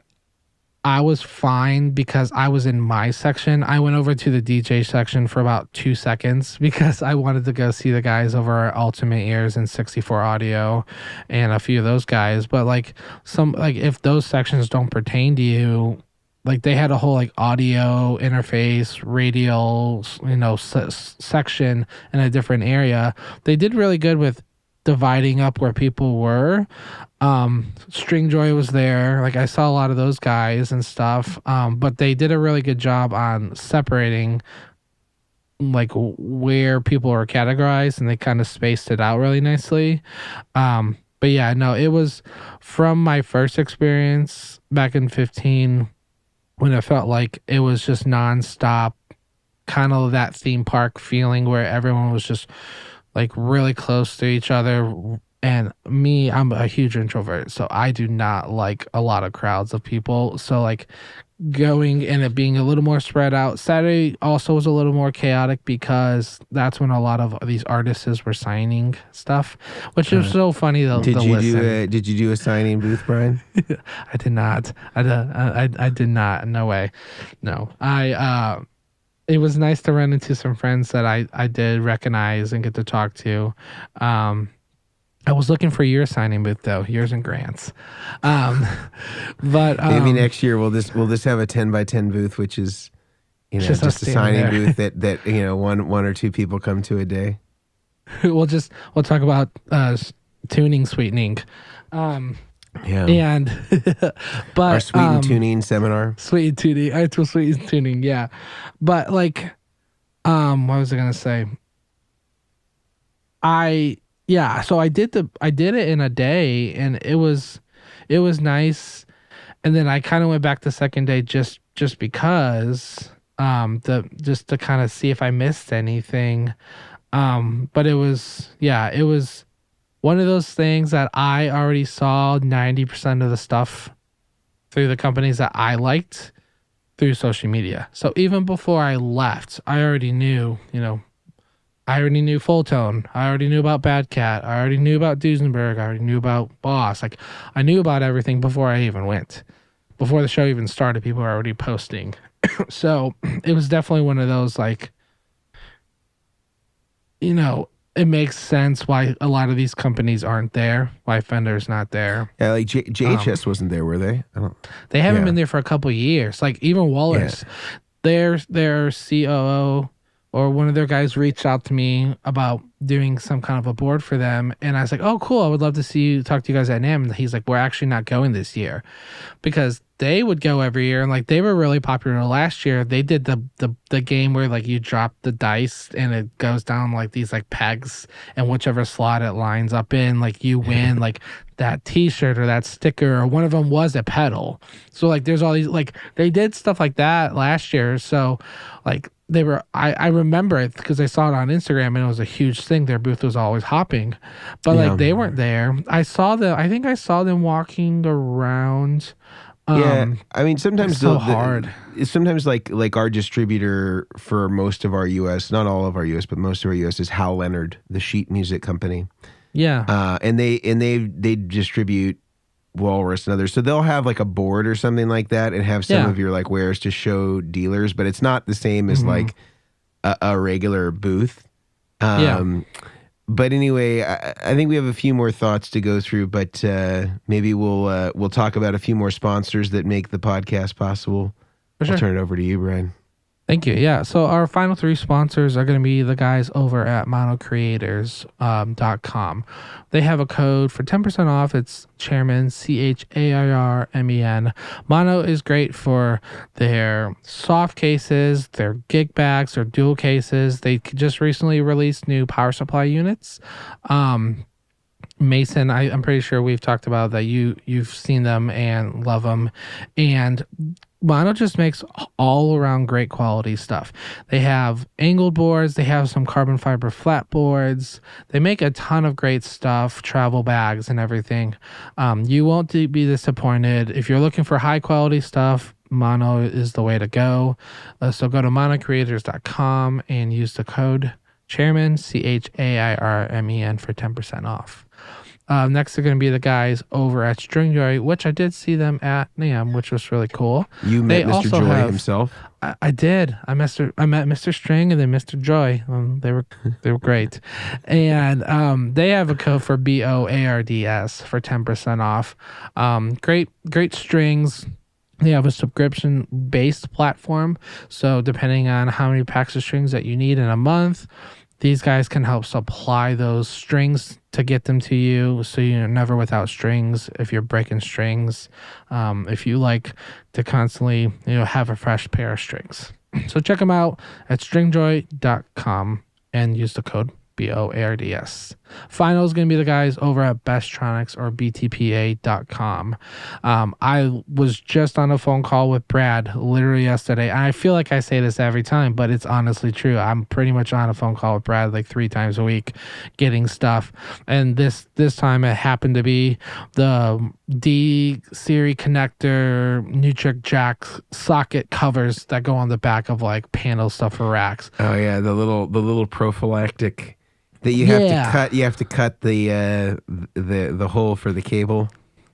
I was fine because I was in my section. I went over to the DJ section for about 2 seconds because I wanted to go see the guys over at Ultimate Ears and 64 Audio and a few of those guys. But like if those sections don't pertain to you, like they had a whole like audio interface, radial, section in a different area. They did really good with dividing up where people were. Stringjoy was there. Like I saw a lot of those guys and stuff. But they did a really good job on separating like where people were categorized, and they kind of spaced it out really nicely. But yeah, no, it was from my first experience back in 15 when it felt like it was just nonstop, kind of that theme park feeling where everyone was just like really close to each other. And me, I'm a huge introvert, so I do not like a lot of crowds of people. So like going and it being a little more spread out. Saturday also was a little more chaotic because that's when a lot of these artists were signing stuff, which is so funny to listen. Did you do a signing booth, Brian? I did not. I did not. No way. No. It was nice to run into some friends that I did recognize and get to talk to. I was looking for your signing booth though, yours and Grant's. But maybe next year we'll just have a 10x10 booth, which is just a signing booth that one or two people come to a day. We'll talk about tuning sweetening. Yeah. And but our sweet and tuning seminar. Sweet and tuning. Actual sweet and tuning, yeah. But like what was I gonna say? So I did it in a day, and it was nice. And then I kind of went back the second day just because just to kind of see if I missed anything. But it was one of those things that I already saw 90% of the stuff through the companies that I liked through social media. So even before I left, I already knew, I already knew Full Tone. I already knew about Bad Cat. I already knew about Duesenberg. I already knew about Boss. Like I knew about everything before I even went. Before the show even started, people were already posting. So it was definitely one of those like, it makes sense why a lot of these companies aren't there, why Fender's not there. Yeah, like JHS wasn't there, were they? They haven't been there for a couple of years. Like even Waller's, their COO or one of their guys reached out to me about doing some kind of a board for them. And I was like, oh, cool. I would love to talk to you guys at Namm. And he's like, we're actually not going this year because they would go every year. And like, they were really popular last year. They did the game where like you drop the dice and it goes down like these like pegs, and whichever slot it lines up in, like you win like that t-shirt or that sticker, or one of them was a pedal. So like, there's all these, like they did stuff like that last year. So like, I remember it because I saw it on Instagram and it was a huge thing. Their booth was always hopping, but like they weren't there. I think I saw them walking around. I mean, sometimes it's so hard. Sometimes like our distributor for most of our US, not all of our US, but most of our US is Hal Leonard, the sheet music company. Yeah. And they distribute Walrus and others, so they'll have like a board or something like that and have some of your like wares to show dealers, but it's not the same as like a regular booth. But anyway, I think we have a few more thoughts to go through, but maybe we'll talk about a few more sponsors that make the podcast possible. For sure. I'll turn it over to you, Brian. Thank you. Yeah. So our final three sponsors are going to be the guys over at monocreators.com. They have a code for 10% off. It's Chairmen, Chairmen. Mono is great for their soft cases, their gig bags, their dual cases. They just recently released new power supply units. Mason, I'm pretty sure we've talked about that. You've seen them and love them, and Mono just makes all around great quality stuff. They have angled boards, they have some carbon fiber flat boards. They make a ton of great stuff, travel bags and everything. You won't be disappointed if you're looking for high quality stuff. Mono is the way to go. So go to monocreators.com and use the code Chairmen, Chairmen, for 10% off. Next are going to be the guys over at Stringjoy, which I did see them at Namm, which was really cool. You met Mr. Joy himself? I did. I met Mr. String and then Mr. Joy. They were great, and they have a code for BOARDS for 10% off. Great strings. They have a subscription-based platform, so depending on how many packs of strings that you need in a month, these guys can help supply those strings to get them to you, so you're never without strings if you're breaking strings. If you like to constantly, have a fresh pair of strings. So check them out at stringjoy.com and use the code BOARDS. Final is going to be the guys over at Besttronics or BTPA.com. I was just on a phone call with Brad literally yesterday. And I feel like I say this every time, but it's honestly true. I'm pretty much on a phone call with Brad like 3 times a week getting stuff. And this time it happened to be the D series connector Nutric jack socket covers that go on the back of like panel stuff for racks. Oh yeah, the little prophylactic that you have to cut. You have to cut the hole for the cable.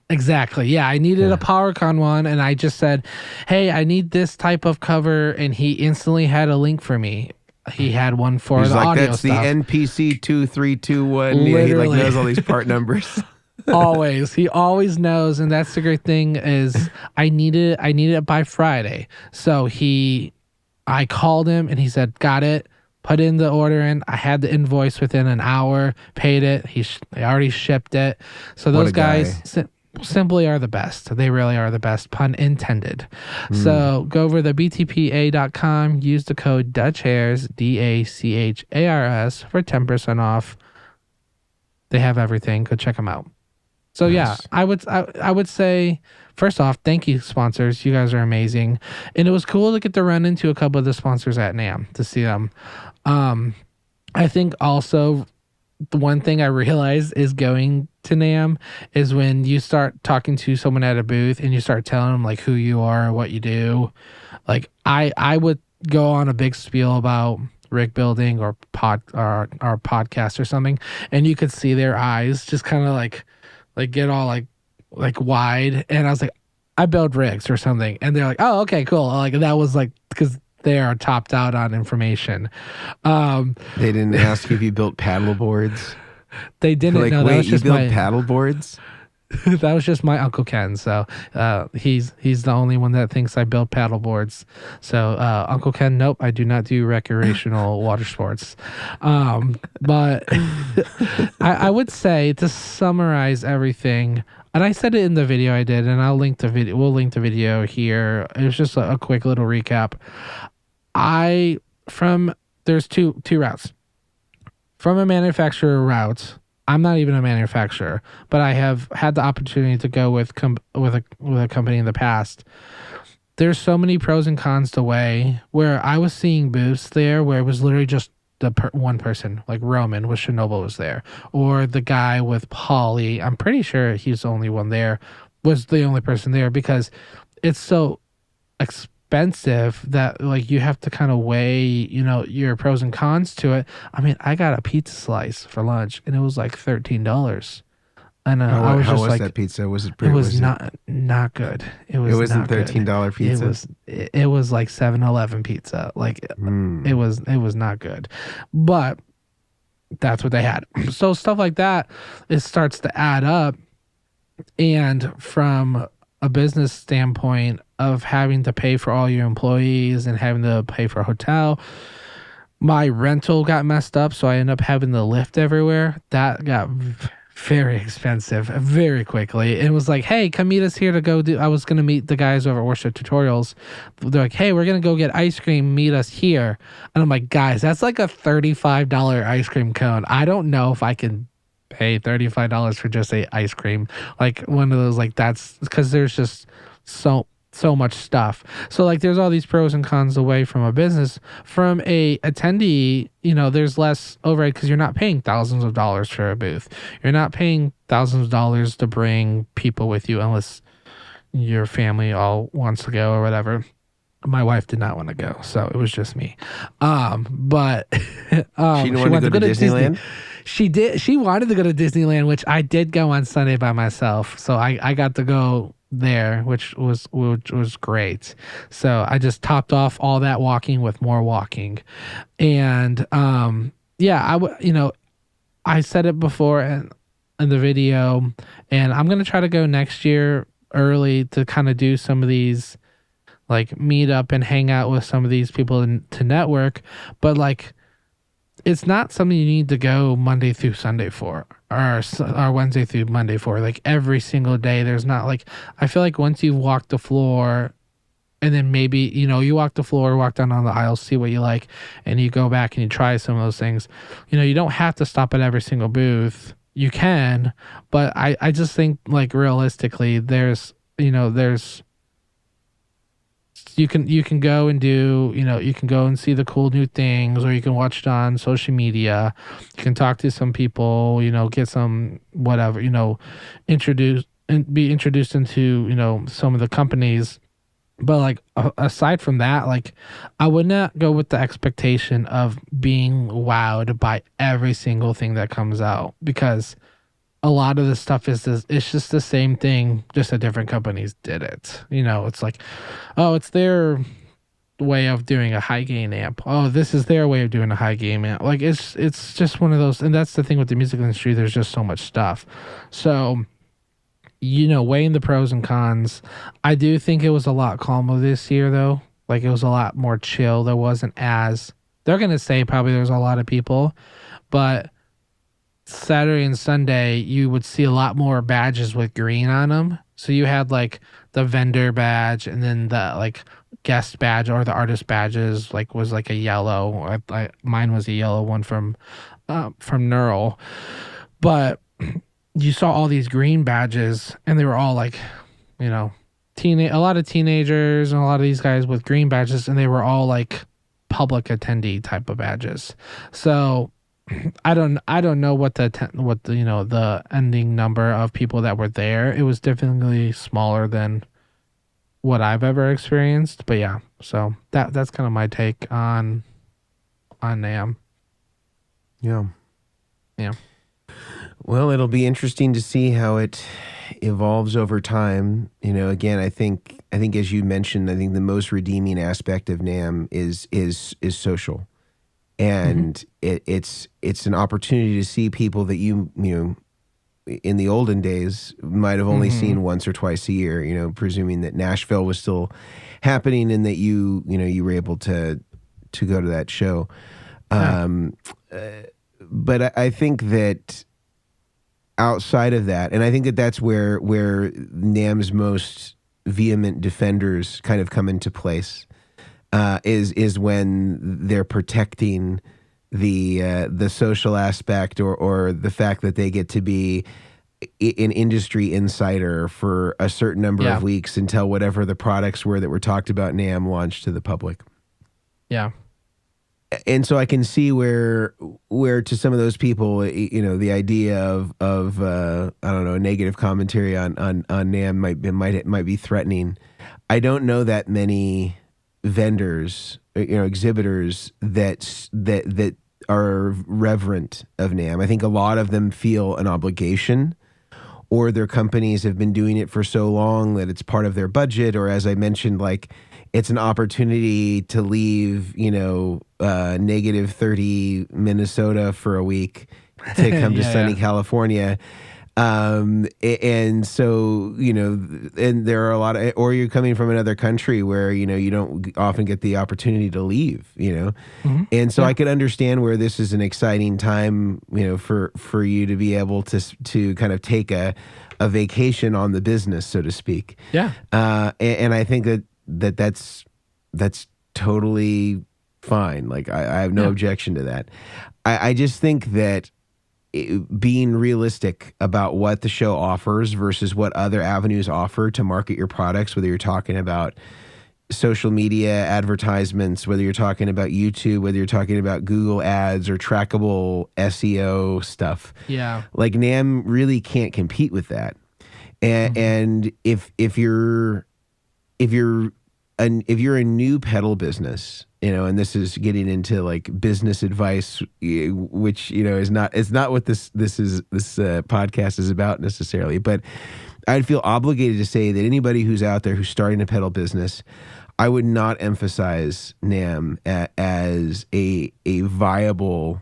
Exactly. Yeah, I needed a PowerCon one, and I just said, "Hey, I need this type of cover," and he instantly had a link for me. He had one for the audio that's stuff. The NPC 2321. Yeah, he like knows all these part numbers. He always knows, and that's the great thing is I need it by Friday. So I called him and he said, "Got it." Put in the order in. I had the invoice within an hour. Paid it. He already shipped it. So those guys simply are the best. They really are the best. Pun intended. So go over to btpa.com. Use the code DutchHairs DACHARS for 10% off. They have everything. Go check them out. So yeah, I would say, first off, thank you, sponsors. You guys are amazing, and it was cool to get to run into a couple of the sponsors at Namm to see them. I think also the one thing I realized is going to Namm is when you start talking to someone at a booth and you start telling them like who you are, what you do. Like I would go on a big spiel about rig building or podcast or something, and you could see their eyes just kind of like get all like wide, and I was like, I build rigs or something, and they're like, oh, okay, cool. Like that was like because they are topped out on information. They didn't ask you if you built paddle boards. They didn't. Like, no, wait, that was you just build paddle boards? That was just my Uncle Ken. So he's the only one that thinks I build paddle boards. So Uncle Ken, nope, I do not do recreational water sports. But I would say to summarize everything, and I said it in the video I did, and I'll link the video. We'll link the video here. It was just a quick little recap. There's two routes. From a manufacturer route, I'm not even a manufacturer, but I have had the opportunity to go with a company in the past. There's so many pros and cons to weigh. Where I was seeing booths there where it was literally just one person, like Roman with Chernobyl was there, or the guy with Polly. I'm pretty sure he's the only one there. Was the only person there because it's so expensive that like you have to kind of weigh, your pros and cons to it. I mean, I got a pizza slice for lunch and it was like $13. And I was how just was like, that pizza? Was it? It was not good. It wasn't $13 pizza. It was like 7-Eleven pizza. Like it was not good, but that's what they had. So stuff like that, it starts to add up, and from a business standpoint of having to pay for all your employees and having to pay for a hotel, my rental got messed up, so I ended up having to lift everywhere. That got very expensive very quickly. It was like, hey, come meet us here to go do. I was gonna meet the guys over at Worship Tutorials. They're like, hey, we're gonna go get ice cream. Meet us here. And I'm like, guys, that's like a $35 ice cream cone. I don't know if I can pay $35 for just a ice cream. Like one of those. Like that's because there's just so much stuff. So like there's all these pros and cons away from a business. From a attendee, there's less overhead because you're not paying thousands of dollars for a booth. You're not paying thousands of dollars to bring people with you unless your family all wants to go or whatever. My wife did not want to go, so it was just me. But she didn't want to go to Disneyland. She did. She wanted to go to Disneyland, which I did go on Sunday by myself. So I got to go there, which was great. So I just topped off all that walking with more walking, and I said it before in the video, and I'm gonna try to go next year early to kind of do some of these, like meet up and hang out with some of these people to network, but like it's not something you need to go Monday through Sunday for, or Wednesday through Monday for, like every single day. There's not like, I feel like once you've walked the floor and then maybe, you walk the floor, walk down on the aisle, see what you like, and you go back and you try some of those things. You don't have to stop at every single booth. You can, but I just think like realistically, there's you can go and do, you can go and see the cool new things, or you can watch it on social media. You can talk to some people, get some whatever, introduce and be introduced into, some of the companies. But like aside from that, like I would not go with the expectation of being wowed by every single thing that comes out, because a lot of this stuff it's just the same thing, just that different companies did it. It's like, oh, it's their way of doing a high gain amp. Oh, this is their way of doing a high gain amp. Like it's just one of those, and that's the thing with the music industry. There's just so much stuff. So, weighing the pros and cons, I do think it was a lot calmer this year though. Like it was a lot more chill. There wasn't as, they're gonna say probably there's a lot of people, but Saturday and Sunday, you would see a lot more badges with green on them. So you had like the vendor badge, and then the like guest badge or the artist badges like was like a yellow. Mine was a yellow one from Neural, but you saw all these green badges, and they were all like, a lot of teenagers and a lot of these guys with green badges, and they were all like public attendee type of badges. So I don't know what the ending number of people that were there. It was definitely smaller than what I've ever experienced. But yeah, so that's kind of my take on Namm. Yeah. Yeah. Well, it'll be interesting to see how it evolves over time. Again, I think as you mentioned, I think the most redeeming aspect of Namm is social. And it's an opportunity to see people that you in the olden days might have only seen once or twice a year. Presuming that Nashville was still happening and that you were able to go to that show. But I think that outside of that, and I think that that's where Namm's most vehement defenders kind of come into place. Is when they're protecting the social aspect or the fact that they get to be an industry insider for a certain number of weeks until whatever the products were that were talked about Namm launched to the public. Yeah. And so I can see where to some of those people, the idea of I don't know, negative commentary on Namm might be threatening. I don't know that many vendors, exhibitors that are reverent of Namm. I think a lot of them feel an obligation, or their companies have been doing it for so long that it's part of their budget, or as I mentioned, like it's an opportunity to leave, -30 Minnesota for a week to come to sunny California. And so, and there are a lot of, or you're coming from another country where, you don't often get the opportunity to leave, Mm-hmm. and so Yeah. I could understand where this is an exciting time, for you to be able to kind of take a vacation on the business, so to speak. Yeah. And I think that's totally fine. Like I have no Yeah. objection to that. I just think that being realistic about what the show offers versus what other avenues offer to market your products, whether you're talking about social media advertisements, whether you're talking about YouTube, whether you're talking about Google ads or trackable SEO stuff. Yeah. Like Namm really can't compete with that. And if you're a new pedal business, and this is getting into like business advice, which is not what this podcast is about necessarily, but I'd feel obligated to say that anybody who's out there who's starting a pedal business, I would not emphasize Namm as a viable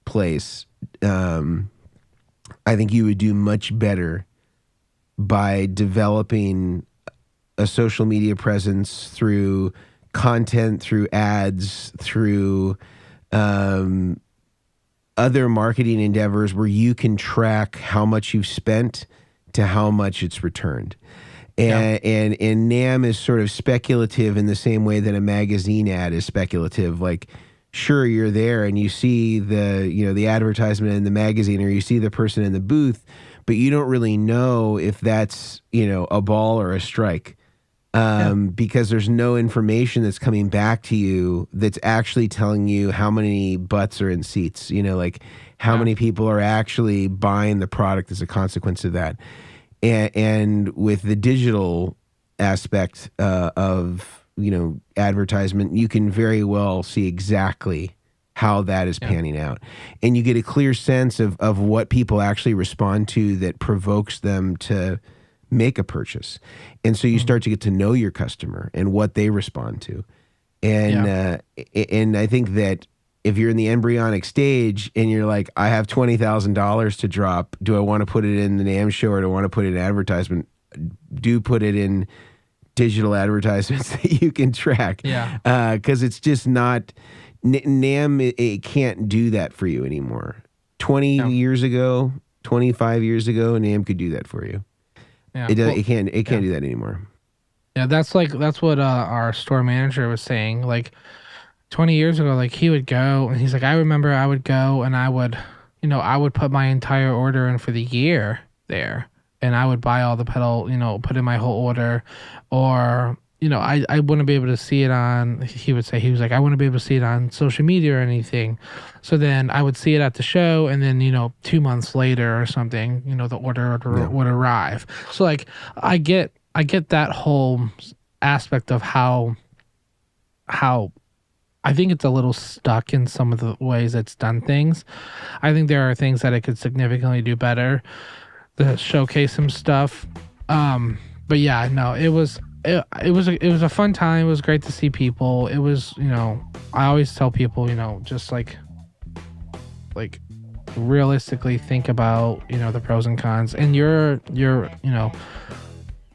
place. I think you would do much better by developing a social media presence through content, through ads, through other marketing endeavors where you can track how much you've spent to how much it's returned. And Namm is sort of speculative in the same way that a magazine ad is speculative. Like, sure, you're there and you see the advertisement in the magazine, or you see the person in the booth, but you don't really know if that's a ball or a strike. Because there's no information that's coming back to you that's actually telling you how many butts are in seats, like how many people are actually buying the product as a consequence of that. And with the digital aspect of, advertisement, you can very well see exactly how that is panning out. And you get a clear sense of what people actually respond to that provokes them to make a purchase. And so you start to get to know your customer and what they respond to. And and I think that if you're in the embryonic stage and you're like, I have $20,000 to drop, do I want to put it in the Namm show or do I want to put it in advertisement? Do put it in digital advertisements that you can track. Yeah. Because it's just not, Namm, it can't do that for you anymore. 20 years ago, 25 years ago, Namm could do that for you. Yeah. It can't do that anymore. Yeah, that's what our store manager was saying. Like 20 years ago, like he would go and he's like, I remember I would go and I would put my entire order in for the year there, and I would buy all the pedal, put in my whole order, or I wouldn't be able to see it on. He was like, I wouldn't be able to see it on social media or anything. So then I would see it at the show, and then 2 months later or something, the order would arrive. So like I get that whole aspect of how I think it's a little stuck in some of the ways it's done things. I think there are things that it could significantly do better to showcase some stuff. But yeah, no, it was a fun time. It was great to see people. It was, I always tell people, just like realistically think about, the pros and cons, and your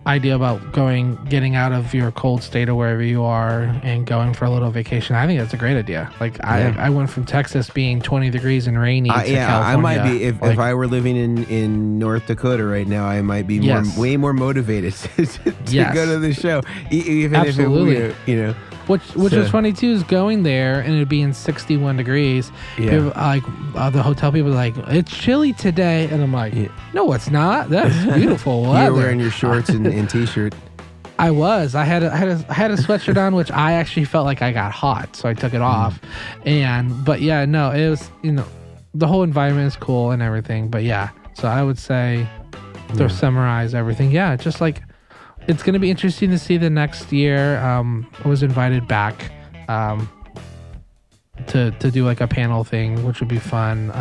idea about getting out of your cold state or wherever you are and going for a little vacation. I think that's a great idea. Like I went from Texas being 20 degrees and rainy to California. I might be, if I were living in North Dakota right now, I might be way more motivated to go to the show. Even Absolutely. If it, Which is funny too, is going there and it being 61 degrees. Yeah. People, the hotel people are like, it's chilly today, and I'm like, no, it's not. That's beautiful weather. You're wearing your shorts and t-shirt. I was. I had a sweatshirt on, which I actually felt like I got hot, so I took it off. But yeah, no, it was the whole environment is cool and everything. But yeah, so I would say to summarize everything, just like. It's going to be interesting to see the next year. I was invited back to do like a panel thing, which would be fun.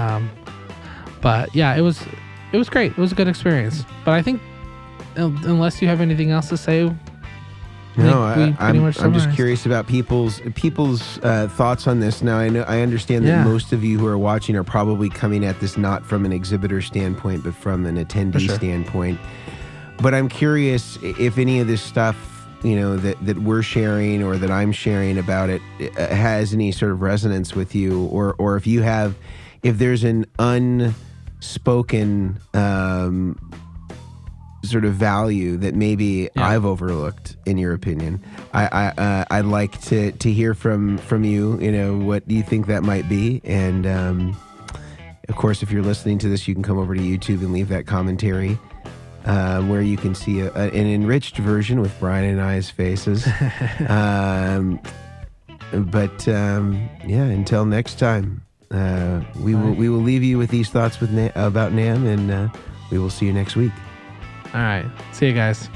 But yeah, it was great. It was a good experience. But I think unless you have anything else to say, No, pretty much I'm just summarized. curious about people's thoughts on this. Now, I understand that most of you who are watching are probably coming at this not from an exhibitor standpoint, but from an attendee standpoint. But I'm curious if any of this stuff, that we're sharing or that I'm sharing about it has any sort of resonance with you, or if there's an unspoken sort of value that maybe I've overlooked, in your opinion. I'd like to hear from you, what do you think that might be? And of course, if you're listening to this, you can come over to YouTube and leave that commentary, where you can see an enriched version with Brian and I's faces. Until next time, we will leave you with these thoughts about Namm, and we will see you next week. All right. See you guys.